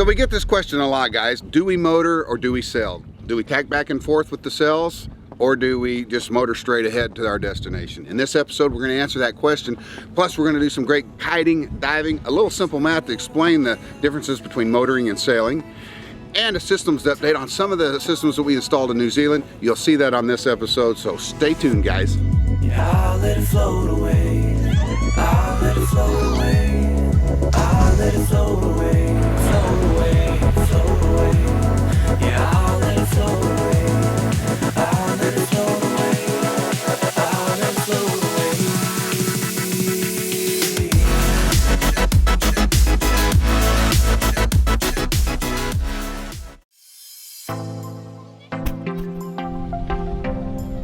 So we get this question a lot, guys. Do we motor or do we sail? Do we tack back and forth with the sails, or do we just motor straight ahead to our destination? In this episode, we're going to answer that question. Plus, we're going to do some great kiting, diving, a little simple math to explain the differences between motoring and sailing, and a systems update on some of the systems that we installed in New Zealand. You'll see that on this episode, so stay tuned, guys. Yeah, I'll let it float away. I'll let it float away. I'll let it float away. Float away, float away. Yeah, I'll let it float away. I'll let it float away. I'll let it float away.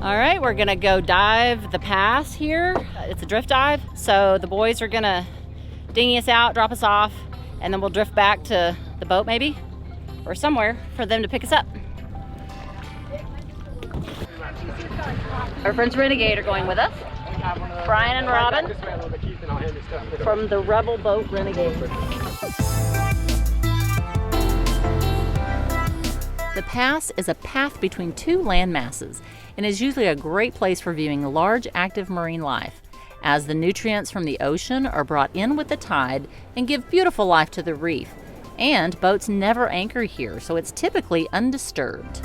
All right, we're gonna go dive the pass here. It's a drift dive, so the boys are gonna dinghy us out, drop us off, and then we'll drift back to the boat maybe, or somewhere for them to pick us up. Our friends Renegade are going with us. Brian and Robin from the Rebel Boat Renegade. The pass is a path between two land masses and is usually a great place for viewing large active marine life, as the nutrients from the ocean are brought in with the tide and give beautiful life to the reef. And boats never anchor here, so it's typically undisturbed.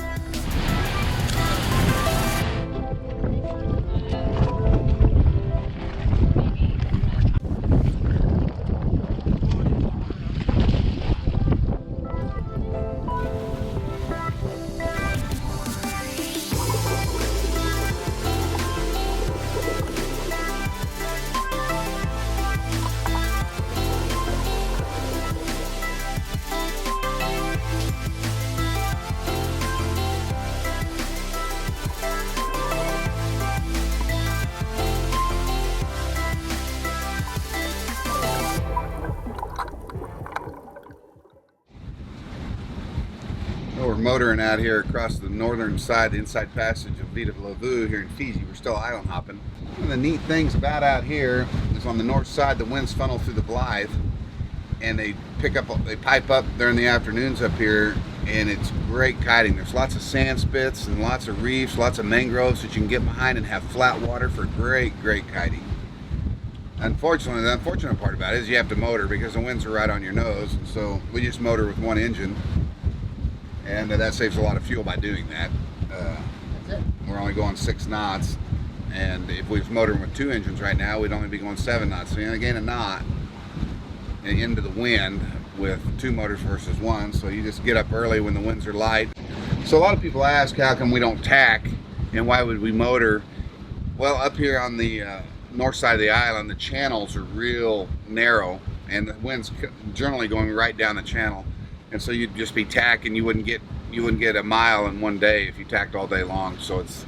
We're motoring out here across the northern side, the inside passage of Vita Lavu here in Fiji. We're still island hopping. One of the neat things about out here is on the north side, the winds funnel through the Blythe, and they pipe up during the afternoons up here, and it's great kiting. There's lots of sand spits and lots of reefs, lots of mangroves that you can get behind and have flat water for great kiting. Unfortunately, the unfortunate part about it is you have to motor because the winds are right on your nose, and so we just motor with one engine. And that saves a lot of fuel by doing that. That's it. We're only going 6 knots, and if we was motoring with 2 engines right now, we'd only be going 7 knots. So you're gonna gain a knot into the wind with 2 motors versus 1. So you just get up early when the winds are light. So a lot of people ask, how come we don't tack, and why would we motor? Well, up here on the north side of the island, the channels are real narrow, and the wind's generally going right down the channel. And so you'd just be tacking. You wouldn't get a mile in one day if you tacked all day long. So it's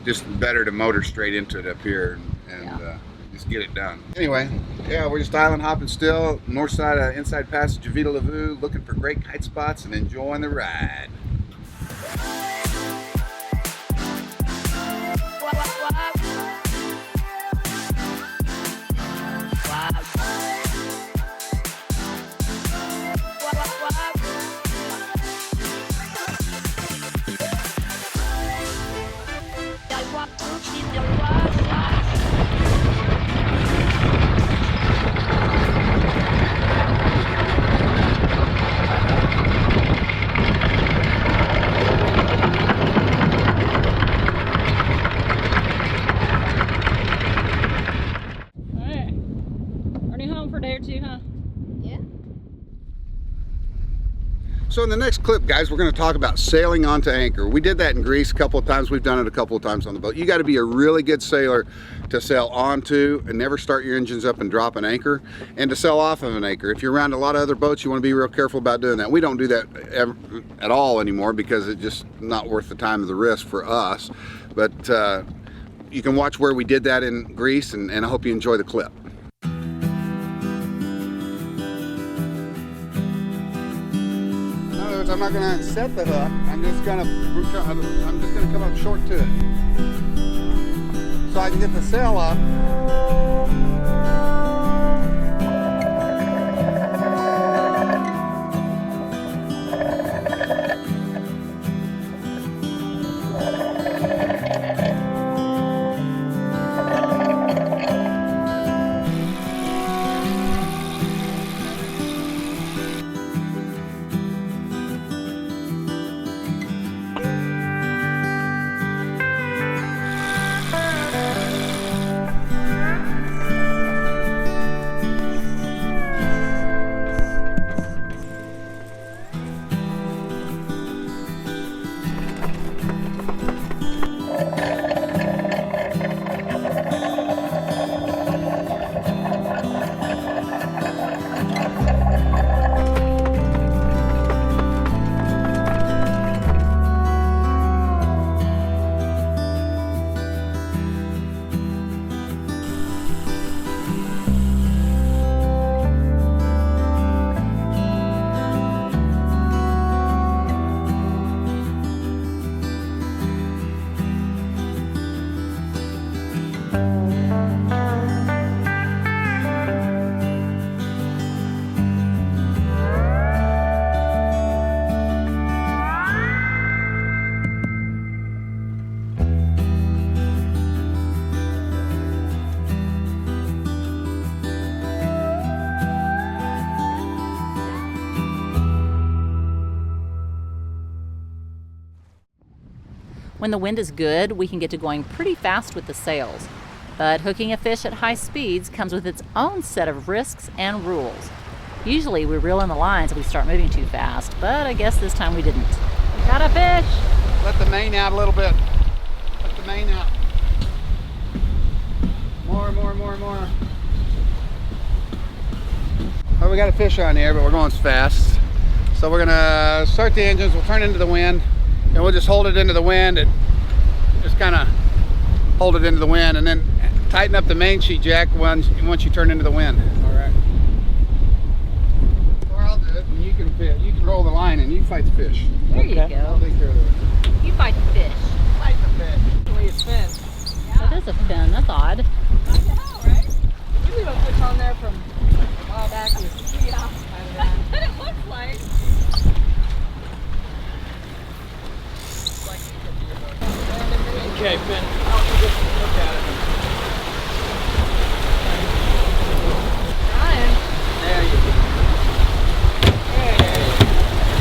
just better to motor straight into it up here and just get it done. Anyway, yeah, we're just island hopping still. North side, inside passage of Vita Lavu, looking for great kite spots and enjoying the ride. So in the next clip, guys, we're going to talk about sailing onto anchor. We did that in Greece a couple of times. We've done it a couple of times on the boat. You got to be a really good sailor to sail onto and never start your engines up and drop an anchor, and to sail off of an anchor. If you're around a lot of other boats, you want to be real careful about doing that. We don't do that at all anymore because it's just not worth the time of the risk for us. But you can watch where we did that in Greece, and I hope you enjoy the clip. I'm not going to set the hook. I'm just going to come up short to it, so I can get the sail up. When the wind is good, we can get to going pretty fast with the sails. But hooking a fish at high speeds comes with its own set of risks and rules. Usually we reel in the lines if we start moving too fast, but I guess this time we didn't. Got a fish! Let the main out a little bit. Let the main out. More. Well, we got a fish on here, but we're going fast. So we're gonna start the engines, we'll turn into the wind, and we'll just hold it into the wind and just kind of hold it into the wind, and then tighten up the main sheet jack once you turn into the wind. All right. Or I'll do it, and you can roll the line and you fight the fish. There you I'll go. take care of it. You fight the fish. Fight the fish. The way it's fin. That is a fin, that's odd. I know, right? We leave a fish on there from a while back. Yeah. But it looks like. Okay, Finn, I'll just look at it. Ryan. There you go. Hey.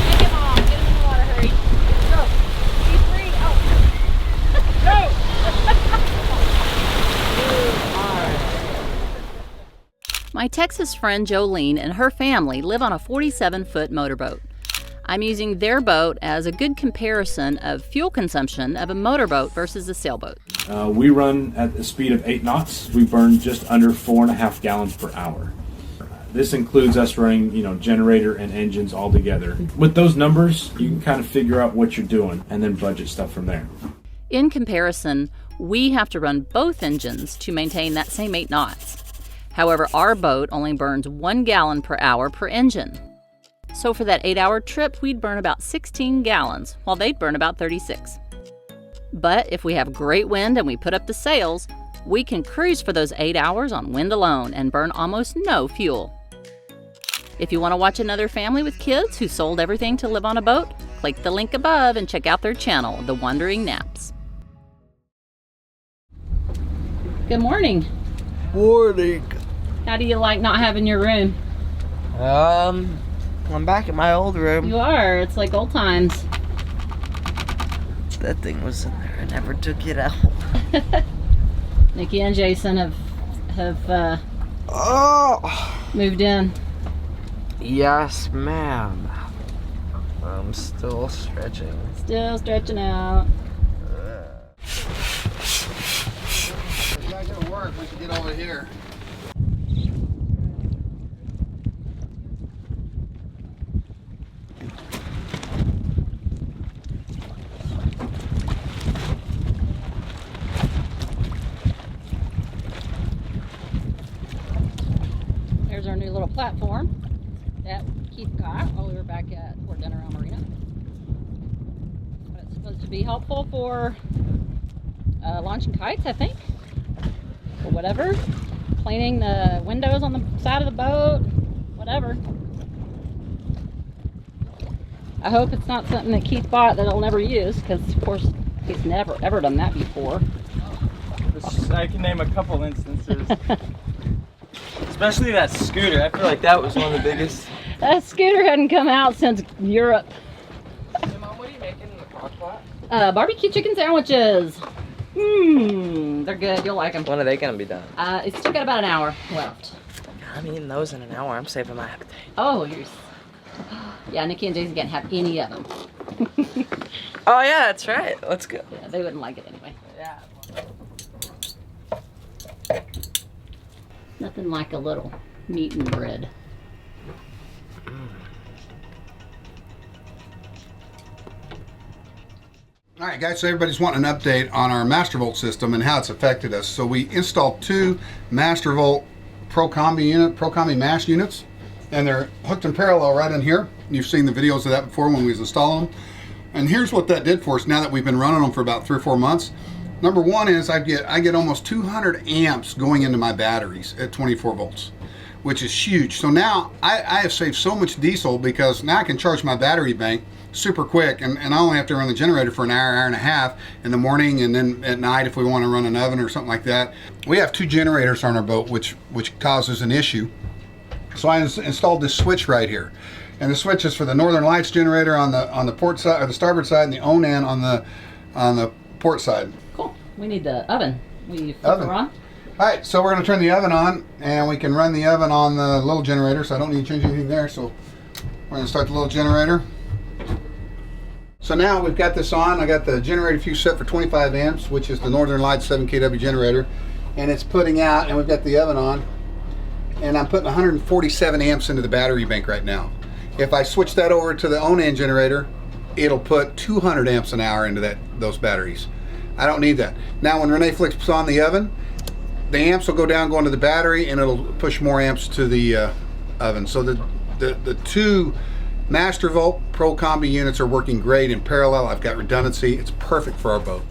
Take him off, get him in the water, hurry. Go. Be free. Oh. Go. My Texas friend Jolene and her family live on a 47-foot motorboat. I'm using their boat as a good comparison of fuel consumption of a motorboat versus a sailboat. We run at a speed of 8 knots. We burn just under 4.5 gallons per hour. This includes us running, generator and engines all together. With those numbers, you can kind of figure out what you're doing and then budget stuff from there. In comparison, we have to run both engines to maintain that same 8 knots. However, our boat only burns 1 gallon per hour per engine. So for that 8-hour trip, we'd burn about 16 gallons, while they'd burn about 36. But if we have great wind and we put up the sails, we can cruise for those 8 hours on wind alone and burn almost no fuel. If you want to watch another family with kids who sold everything to live on a boat, click the link above and check out their channel, The Wandering Naps. Good morning. Morning. How do you like not having your room? I'm back in my old room. You are. It's like old times. That thing was in there. I never took it out. Nikki and Jason have moved in. Yes, ma'am. I'm still stretching. Still stretching out. It's not gonna work once you get over here. There's our new little platform that Keith got while we were back at Fort Denner Marina. It's supposed to be helpful for launching kites, I think, or whatever. Cleaning the windows on the side of the boat, whatever. I hope it's not something that Keith bought that he'll never use, because of course he's never ever done that before. I can name a couple instances. Especially that scooter. I feel like that was one of the biggest. That scooter hadn't come out since Europe. Hey, Mom, what are you making in the crock pot? Barbecue chicken sandwiches. They're good. You'll like them. When are they gonna be done? It's still got about an hour left. I'm eating those in an hour. I'm saving my appetite. Oh, yeah, Nikki and Jason can't have any of them. Oh yeah, that's right. Let's go. Yeah, they wouldn't like it anyway. Yeah. Nothing like a little meat and bread. All right, guys, so everybody's wanting an update on our Mastervolt system and how it's affected us. So we installed 2 Mastervolt Pro Combi mash units, and they're hooked in parallel right in here. You've seen the videos of that before when we was installing them. And here's what that did for us now that we've been running them for about 3 or 4 months. Number one is I get almost 200 amps going into my batteries at 24 volts, which is huge. So now I have saved so much diesel because now I can charge my battery bank super quick, and I only have to run the generator for an hour, hour and a half in the morning, and then at night if we want to run an oven or something like that. We have 2 generators on our boat, which causes an issue. So I installed this switch right here, and the switch is for the Northern Lights generator on the port side or the starboard side, and the Onan on the port side. Cool. We need the oven. We flip Oven. her on. All right, so we're going to turn the oven on, and we can run the oven on the little generator, so I don't need to change anything there. So we're going to start the little generator. So now we've got this on. I got the generator fuse set for 25 amps, which is the Northern Lights 7 kW generator, and it's putting out, and we've got the oven on, and I'm putting 147 amps into the battery bank right now. If I switch that over to the Onan generator, it'll put 200 amps an hour into those batteries. I don't need that. Now when Renee flips on the oven, the amps will go down, go into the battery, and it'll push more amps to the oven. So the 2 Mastervolt Pro Combi units are working great in parallel. I've got redundancy. It's perfect for our boat.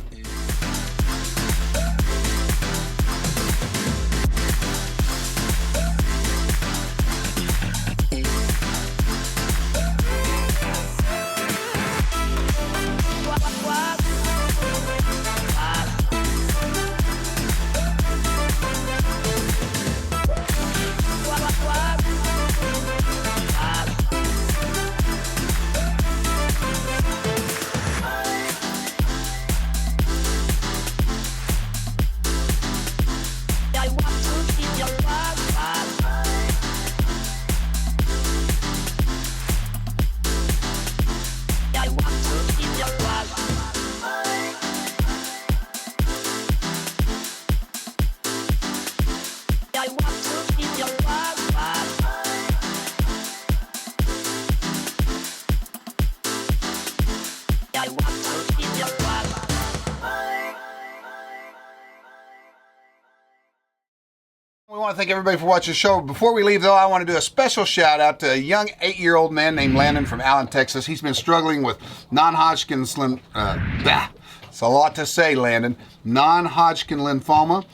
We want to thank everybody for watching the show. Before we leave, though, I want to do a special shout out to a young 8-year-old man named Landon from Allen, Texas. He's been struggling with non-Hodgkin's it's a lot to say, Landon. Non-Hodgkin lymphoma.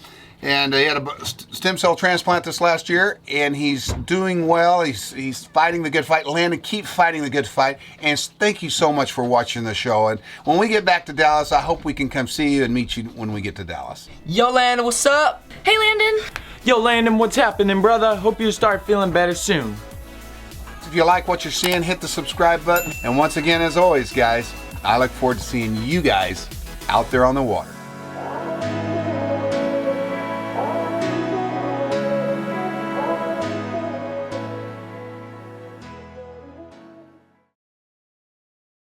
And he had a stem cell transplant this last year, and he's doing well. He's fighting the good fight. Landon, keep fighting the good fight. And thank you so much for watching the show. And when we get back to Dallas, I hope we can come see you and meet you when we get to Dallas. Yo, Landon, what's up? Hey, Landon. Yo, Landon, what's happening, brother? Hope you start feeling better soon. If you like what you're seeing, hit the subscribe button. And once again, as always, guys, I look forward to seeing you guys out there on the water.